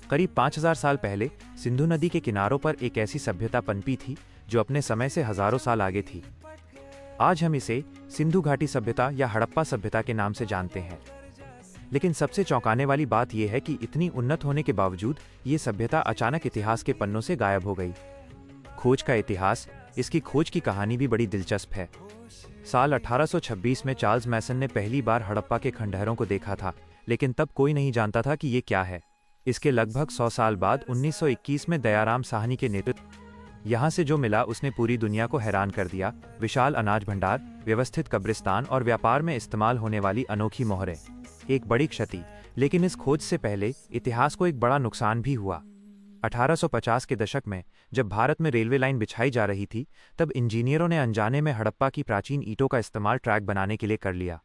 करीब 5000 साल पहले सिंधु नदी के किनारों पर एक ऐसी सभ्यता पनपी थी जो अपने समय से हजारों साल आगे थी। आज हम इसे सिंधु घाटी सभ्यता या हड़प्पा सभ्यता के नाम से जानते हैं। लेकिन सबसे चौंकाने वाली बात यह है कि इतनी उन्नत होने के बावजूद ये सभ्यता अचानक इतिहास के पन्नों से गायब हो गई। खोज का इतिहास, इसकी खोज की कहानी भी बड़ी दिलचस्प है। साल 1826 में चार्ल्स मैसन ने पहली बार हड़प्पा के खंडहरों को देखा था, लेकिन तब कोई नहीं जानता था कि ये क्या है। इसके लगभग 100 साल बाद 1921 में दयाराम साहनी के नेतृत्व यहाँ से जो मिला उसने पूरी दुनिया को हैरान कर दिया। विशाल अनाज भंडार, व्यवस्थित कब्रिस्तान और व्यापार में इस्तेमाल होने वाली अनोखी मोहरें। एक बड़ी क्षति, लेकिन इस खोज से पहले इतिहास को एक बड़ा नुकसान भी हुआ। 1850 के दशक में जब भारत में रेलवे लाइन बिछाई जा रही थी, तब इंजीनियरों ने अनजाने में हड़प्पा की प्राचीन ईंटों का इस्तेमाल ट्रैक बनाने के लिए कर लिया।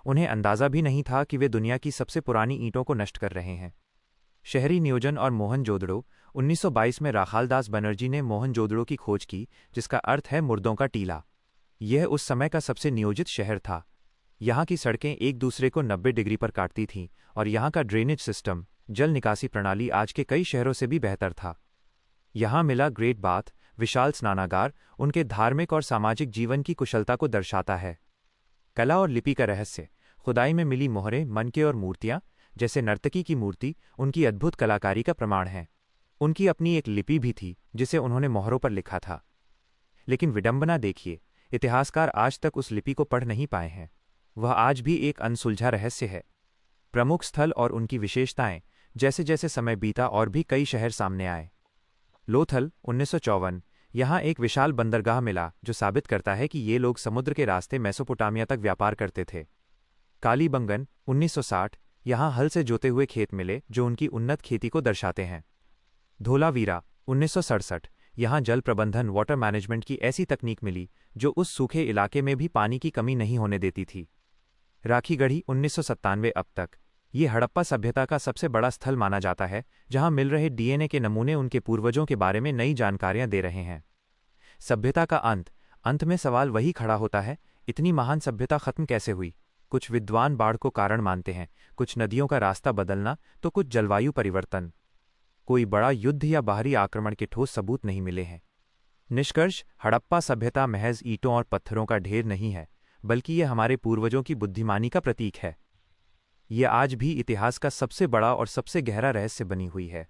उन्हें अंदाजा भी नहीं था कि वे दुनिया की सबसे पुरानी ईंटों को नष्ट कर रहे हैं। शहरी नियोजन और मोहनजोदड़ो। 1922 में राखालदास बनर्जी ने मोहनजोदड़ो की खोज की, जिसका अर्थ है मुर्दों का टीला। यह उस समय का सबसे नियोजित शहर था। यहाँ की सड़कें एक दूसरे को 90 डिग्री पर काटती थीं और यहाँ का ड्रेनेज सिस्टम, जल निकासी प्रणाली आज के कई शहरों से भी बेहतर था। यहाँ मिला ग्रेट बाथ, विशाल स्नानागार, उनके धार्मिक और सामाजिक जीवन की कुशलता को दर्शाता है। कला और लिपि का रहस्य। खुदाई में मिली मोहरें, मनके और मूर्तियाँ, जैसे नर्तकी की मूर्ति, उनकी अद्भुत कलाकारी का प्रमाण है। उनकी अपनी एक लिपि भी थी जिसे उन्होंने मोहरों पर लिखा था। लेकिन विडंबना देखिए, इतिहासकार आज तक उस लिपि को पढ़ नहीं पाए हैं। वह आज भी एक अनसुलझा रहस्य है। प्रमुख स्थल और उनकी विशेषताएं। जैसे जैसे समय बीता और भी कई शहर सामने आए। लोथल 1954। यहाँ एक विशाल बंदरगाह मिला जो साबित करता है कि ये लोग समुद्र के रास्ते मेसोपोटामिया तक व्यापार करते थे। कालीबंगन 1960। यहाँ हल से जोते हुए खेत मिले जो उनकी उन्नत खेती को दर्शाते हैं। धोलावीरा 1967। यहाँ जल प्रबंधन, वाटर मैनेजमेंट की ऐसी तकनीक मिली जो उस सूखे इलाके में भी पानी की कमी नहीं होने देती थी। राखीगढ़ी 1997। अब तक ये हड़प्पा सभ्यता का सबसे बड़ा स्थल माना जाता है, जहाँ मिल रहे डीएनए के नमूने उनके पूर्वजों के बारे में नई जानकारियां दे रहे हैं। सभ्यता का अंत में सवाल वही खड़ा होता है, इतनी महान सभ्यता खत्म कैसे हुई? कुछ विद्वान बाढ़ को कारण मानते हैं, कुछ नदियों का रास्ता बदलना, तो कुछ जलवायु परिवर्तन। कोई बड़ा युद्ध या बाहरी आक्रमण के ठोस सबूत नहीं मिले हैं। निष्कर्ष, हड़प्पा सभ्यता महज ईंटों और पत्थरों का ढेर नहीं है, बल्कि यह हमारे पूर्वजों की बुद्धिमानी का प्रतीक है। यह आज भी इतिहास का सबसे बड़ा और सबसे गहरा रहस्य बनी हुई है।